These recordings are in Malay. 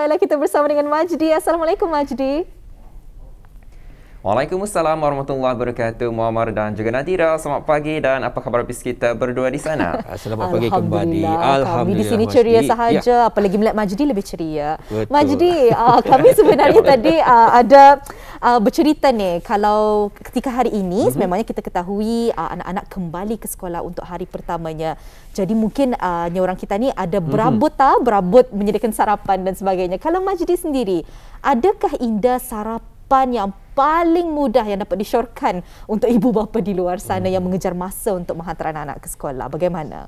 Baiklah, kita bersama dengan Majdi. Assalamualaikum Majdi. Waalaikumsalam warahmatullahi wabarakatuh. Muammar dan juga Nadira. Selamat pagi dan apa khabar bis kita berdua di sana? Selamat pagi kembali. Kami di sini ceria sahaja. Apalagi melihat Majdi lebih ceria. Betul. Majdi, kami sebenarnya tadi ada bercerita ni. Kalau ketika hari ini sememangnya kita ketahui anak-anak kembali ke sekolah untuk hari pertamanya. Jadi mungkin orang kita ni ada berabot menyediakan sarapan dan sebagainya. Kalau Majdi sendiri, adakah indah sarapan yang paling mudah yang dapat disyorkan untuk ibu bapa di luar sana yang mengejar masa untuk menghantar anak-anak ke sekolah? Bagaimana?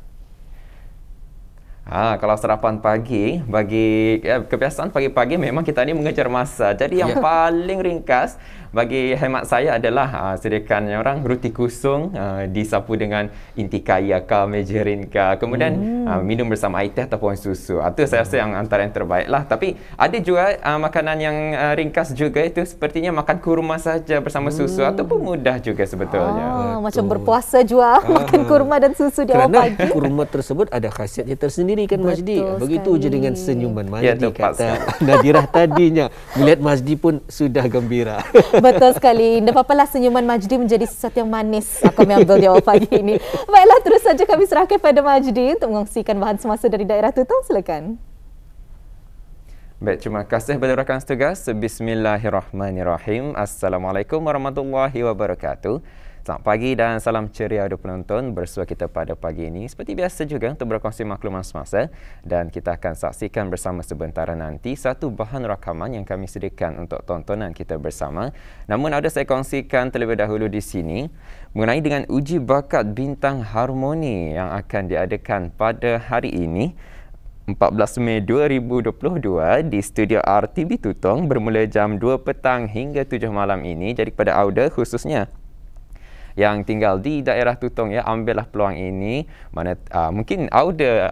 Kalau sarapan pagi, bagi kebiasaan pagi-pagi memang kita ni mengejar masa. Jadi yang paling ringkas bagi hemat saya adalah sediakan orang roti kusung disapu dengan inti kaya ke margarin ke. Kemudian minum bersama air teh ataupun susu. Itu saya rasa yang antara yang terbaik lah. Tapi ada juga makanan yang ringkas juga, itu sepertinya makan kurma saja bersama susu ataupun mudah juga sebetulnya. Macam berpuasa juga makan kurma dan susu di awal pagi. Kerana kurma tersebut ada khasiatnya tersendiri kan Majdi. Begitu je dengan senyuman Majdi, kata Nadirah tadinya. Melihat Majdi pun sudah gembira. Betul sekali. Tidak apa-apalah senyuman Majdi menjadi sesuatu yang manis. Kami ambil di awal pagi ini. Baiklah, terus saja kami serahkan pada Majdi untuk mengongsikan bahan semasa dari daerah Tutong. Silakan. Baik, terima kasih kepada rakan setugas. Bismillahirrahmanirrahim. Assalamualaikum warahmatullahi wabarakatuh. Selamat pagi dan salam ceria untuk penonton bersua kita pada pagi ini. Seperti biasa juga untuk berkongsi makluman semasa, dan kita akan saksikan bersama sebentar nanti satu bahan rakaman yang kami sediakan untuk tontonan kita bersama. Namun ada saya kongsikan terlebih dahulu di sini mengenai dengan uji bakat bintang harmoni yang akan diadakan pada hari ini 14 Mei 2022 di studio RTB Tutong bermula jam 2 petang hingga 7 malam ini. Jadi kepada Auda khususnya yang tinggal di daerah Tutong, ambillah peluang ini. Mana mungkin ada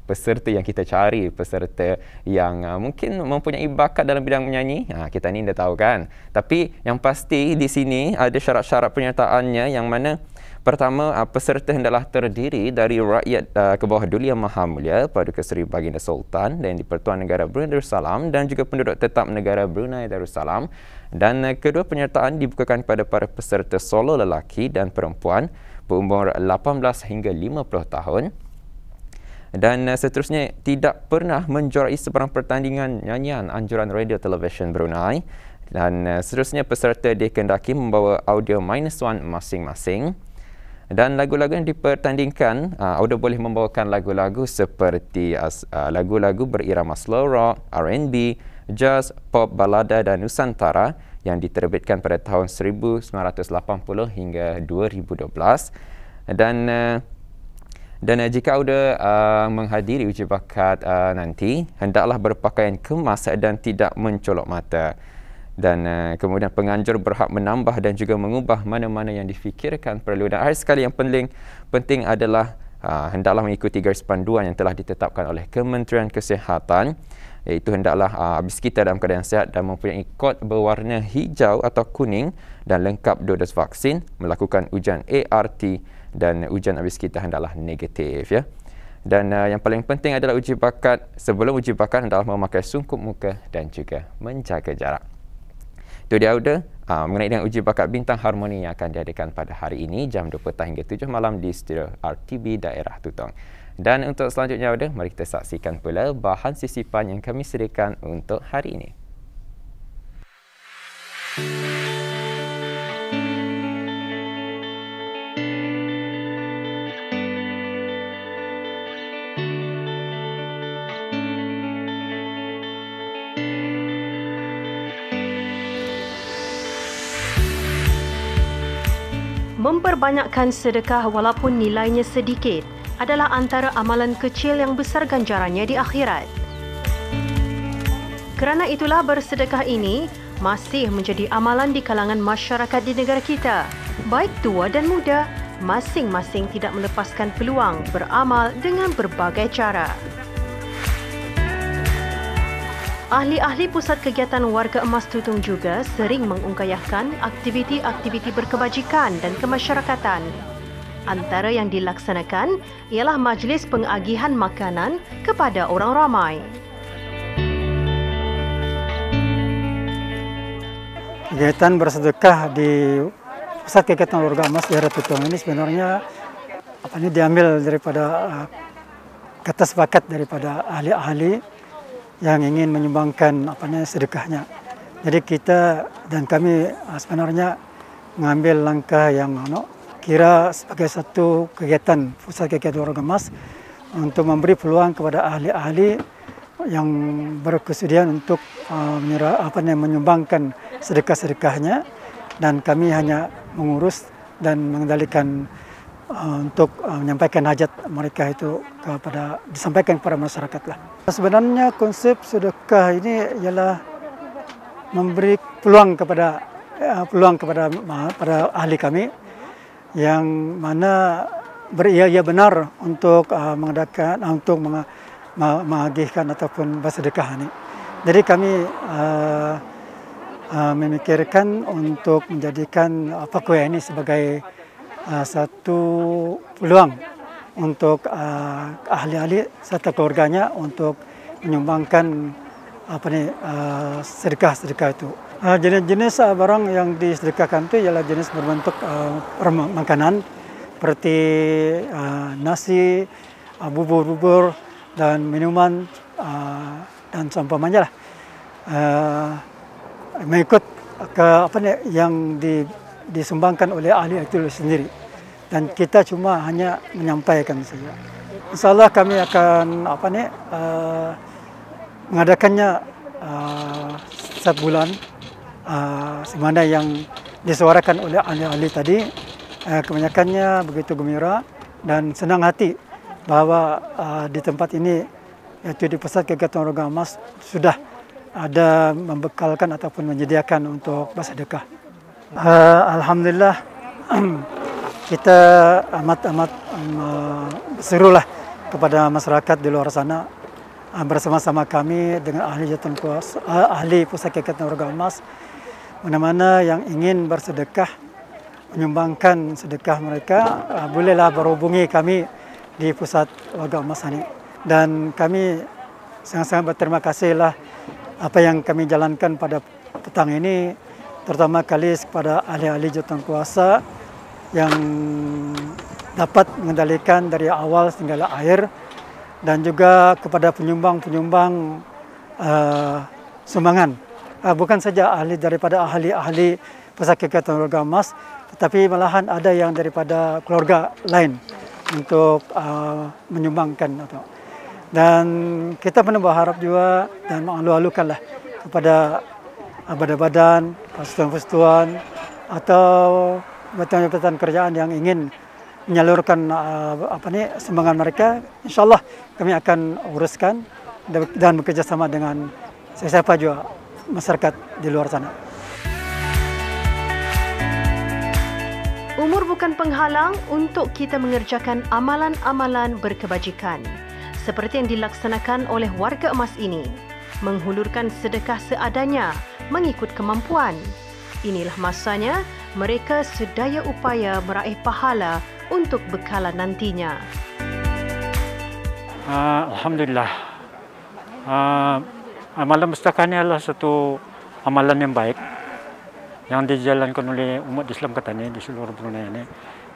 peserta yang kita cari, peserta yang mungkin mempunyai bakat dalam bidang menyanyi. Kita ni dah tahu kan. Tapi yang pasti di sini ada syarat-syarat penyertaannya, yang mana pertama, peserta hendaklah terdiri dari rakyat ke bawah Duli Yang Maha Mulia Paduka Seri Baginda Sultan dan di-Pertuan Negara Brunei Darussalam dan juga penduduk tetap negara Brunei Darussalam. Dan kedua, penyertaan dibukakan kepada para peserta solo lelaki dan perempuan berumur 18 hingga 50 tahun. Dan seterusnya, tidak pernah menjuarai sebarang pertandingan nyanyian anjuran radio televisyen Brunei. Dan seterusnya, peserta dikendaki membawa audio -1 masing-masing. Dan lagu-lagu yang dipertandingkan, Auda boleh membawakan lagu-lagu seperti lagu-lagu berirama slow rock, R&B, jazz, pop, balada dan nusantara yang diterbitkan pada tahun 1980 hingga 2012. Dan jika Auda menghadiri uji bakat nanti, hendaklah berpakaian kemas dan tidak mencolok mata. Dan kemudian penganjur berhak menambah dan juga mengubah mana-mana yang difikirkan perlu. Dan akhir sekali yang penting adalah hendaklah mengikuti garis panduan yang telah ditetapkan oleh Kementerian Kesihatan, iaitu hendaklah habis kita dalam keadaan sihat dan mempunyai kod berwarna hijau atau kuning dan lengkap 2 dos vaksin, melakukan ujian ART dan ujian habis kita hendaklah negatif, ya. Dan yang paling penting adalah uji bakat. Sebelum uji bakat hendaklah memakai sungkup muka dan juga menjaga jarak. Itu dia Auda mengenai dengan uji bakat bintang harmoni yang akan diadakan pada hari ini jam 2 petang hingga 7 malam di studio RTB daerah Tutong. Dan untuk selanjutnya Auda, mari kita saksikan pula bahan sisipan yang kami sediakan untuk hari ini. Memperbanyakkan sedekah walaupun nilainya sedikit adalah antara amalan kecil yang besar ganjarannya di akhirat. Kerana itulah bersedekah ini masih menjadi amalan di kalangan masyarakat di negara kita. Baik tua dan muda, masing-masing tidak melepaskan peluang beramal dengan berbagai cara. Ahli-ahli Pusat Kegiatan Warga Emas Tutong juga sering mengungkayahkan aktiviti-aktiviti berkebajikan dan kemasyarakatan. Antara yang dilaksanakan ialah majlis pengagihan makanan kepada orang ramai. kegiatan bersedekah di Pusat Kegiatan Keluarga Emas daerah Tutong ini sebenarnya diambil daripada kata sepakat daripada ahli-ahli yang ingin menyumbangkan sedekahnya. Jadi kita dan kami sebenarnya mengambil langkah yang kira sebagai satu kegiatan Pusat Kegiatan Keluarga Emas untuk memberi peluang kepada ahli-ahli yang berkesudian untuk menyumbangkan sedekah-sedekahnya, dan kami hanya mengurus dan mengendalikan untuk menyampaikan hajat mereka itu disampaikan kepada masyarakat lah. Sebenarnya konsep sedekah ini ialah memberi peluang kepada ahli kami yang mana ia benar untuk mengadakan mengagihkan ataupun bersedekah ini. Jadi kami memikirkan untuk menjadikan kuih ini sebagai satu peluang untuk ahli-ahli serta keluarganya untuk menyumbangkan sedekah-sedekah itu. Jenis-jenis barang yang disedekahkan itu ialah jenis berbentuk makanan seperti nasi, bubur-bubur dan minuman dan seumpamanya lah. Mengikut ke yang disumbangkan oleh ahli itu sendiri, dan kita cuma hanya menyampaikan saja. InsyaAllah kami akan mengadakannya setiap bulan, semana yang disuarakan oleh ahli-ahli tadi. Kebanyakannya begitu gembira dan senang hati bahwa di tempat ini, yaitu di Pusat Kegiatan Keluarga Emas, sudah ada membekalkan ataupun menyediakan untuk bersedekah. Alhamdulillah, kita amat serulah kepada masyarakat di luar sana bersama-sama kami dengan ahli Pusat Kegiatan Keluarga Emas, mana-mana yang ingin bersedekah, menyumbangkan sedekah mereka, bolehlah berhubungi kami di Pusat Keluarga Emas ini. Dan kami sangat-sangat berterima kasihlah apa yang kami jalankan pada petang ini, terutama kali kepada ahli-ahli jawatankuasa yang dapat mengendalikan dari awal hingga akhir, dan juga kepada penyumbang-penyumbang sumbangan. Bukan saja ahli daripada ahli-ahli Pusat Kegiatan Keluarga Emas, tetapi malahan ada yang daripada keluarga lain untuk menyumbangkan. Dan kita pun berharap juga dan mengalu-alukanlah kepada badan-badan, persatuan-persatuan atau jabatan-jabatan kerajaan yang ingin menyalurkan sumbangan mereka. InsyaAllah kami akan uruskan dan bekerjasama dengan siapa juga masyarakat di luar sana. Umur bukan penghalang untuk kita mengerjakan amalan-amalan berkebajikan seperti yang dilaksanakan oleh warga emas ini, menghulurkan sedekah seadanya mengikut kemampuan. Inilah masanya mereka sedaya upaya meraih pahala untuk bekalan nantinya. Alhamdulillah, amalan bersedekah ini adalah satu amalan yang baik yang dijalankan oleh umat Islam katanya di seluruh Brunei ini.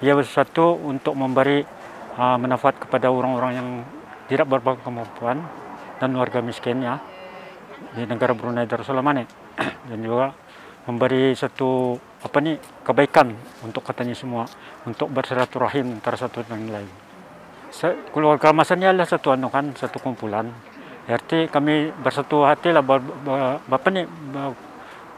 Ia bersatu untuk memberi manfaat kepada orang-orang yang tidak berkemampuan dan warga miskin ya di negara Brunei Darussalam ini, dan juga memberi satu kebaikan untuk katanya semua, untuk bersilaturahim antara satu dan lain. Keluarga Emas ini adalah satu satu kumpulan. Arti kami bersatu hatilah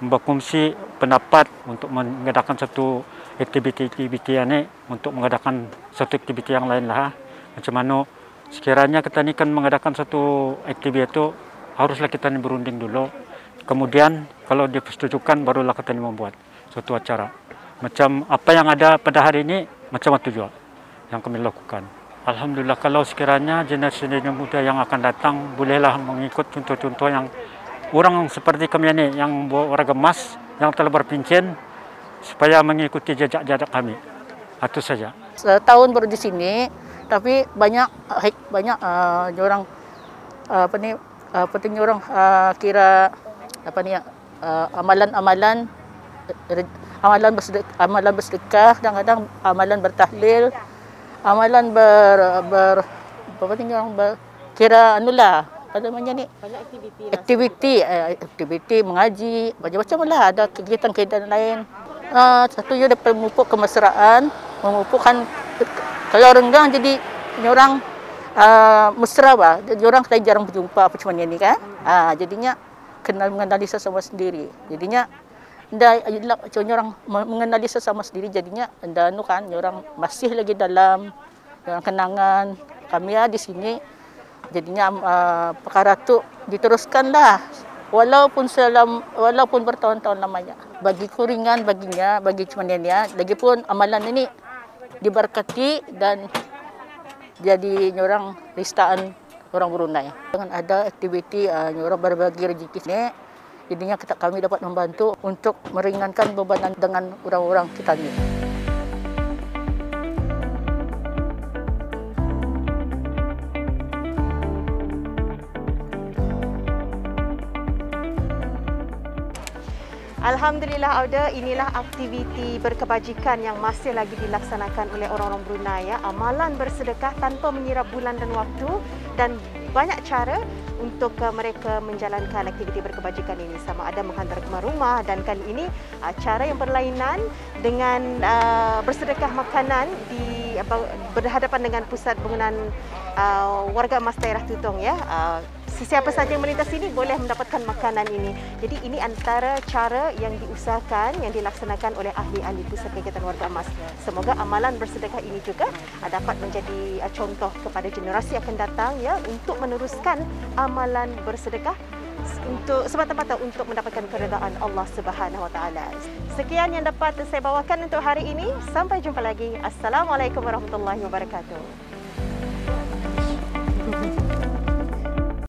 berkongsi pendapat untuk mengadakan satu aktiviti ini, untuk mengadakan satu aktiviti yang lain lah. Macam mana sekiranya kita ni kan mengadakan satu aktiviti itu, haruslah kita ni berunding dulu. Kemudian kalau dipersetujukan barulah kita ni membuat suatu acara. Macam apa yang ada pada hari ini, macam itu juga yang kami lakukan. Alhamdulillah, kalau sekiranya generasi muda yang akan datang bolehlah mengikut contoh-contoh yang orang seperti kami ini, yang warga emas yang telah berpincin, supaya mengikuti jejak-jejak kami. Itu saja. Setahun baru di sini, tapi banyak orang pentingnya orang kira amalan-amalan amalan bersedekah, kadang-kadang amalan bertahlil, amalan apa ni orang kira anulah apa namanya ni, Banyak aktiviti lah. aktiviti mengaji, macam-macam lah, ada kegiatan-kegiatan lain. Satunya dapat memupuk kemesraan, memupukkan kalau renggang jadi orang mesra bah. Orang saya jarang berjumpa apa macam ni kan. Jadinya kenal mengenali sesama sendiri. Jadinya orang mengenali sesama sendiri, jadinya anu kan orang masih lagi dalam kenangan kami di sini. Jadinya perkara tu diteruskanlah walaupun bertahun-tahun lamanya. Bagiku ringan baginya, bagi cumannya. Lagipun amalan ini diberkati dan jadi orang listaan orang Brunei. Dengan ada aktiviti orang berbagi rezeki ni, jadinya kami dapat membantu untuk meringankan bebanan dengan orang-orang kita ni. Alhamdulillah Auda, inilah aktiviti berkebajikan yang masih lagi dilaksanakan oleh orang-orang Brunei ya. Amalan bersedekah tanpa mengira bulan dan waktu, dan banyak cara untuk mereka menjalankan aktiviti berkebajikan ini, sama ada menghantar ke rumah, dan kali ini cara yang berlainan dengan bersedekah makanan di berhadapan dengan pusat bangunan warga emas daerah Tutong ya. Sesiapa saja yang melintas sini boleh mendapatkan makanan ini. Jadi ini antara cara yang diusahakan, yang dilaksanakan oleh ahli-ahli pusat kegiatan warga emas. Semoga amalan bersedekah ini juga dapat menjadi contoh kepada generasi akan datang ya, untuk meneruskan amalan bersedekah semata-mata untuk mendapatkan keredaan Allah Subhanahu Wa Taala. Sekian yang dapat saya bawakan untuk hari ini. Sampai jumpa lagi. Assalamualaikum warahmatullahi wabarakatuh.